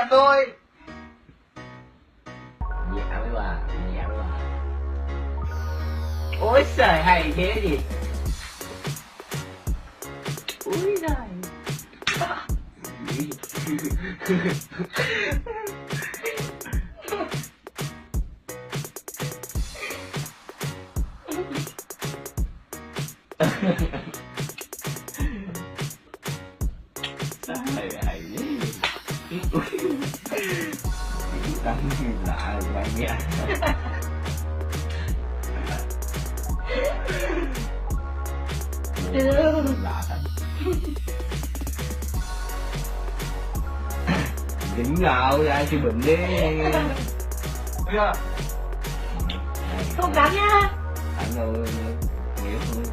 nhà tôi. Dạ với bà, dạ với bà. Ôi trời hay thế gì. Úi giời. Sao hay hay Tắm lạ rồi bạn nha. Lạ thật. Đỉnh nào ra chị Bình đi. Không dám nha. Anh đâu nghĩa thôi.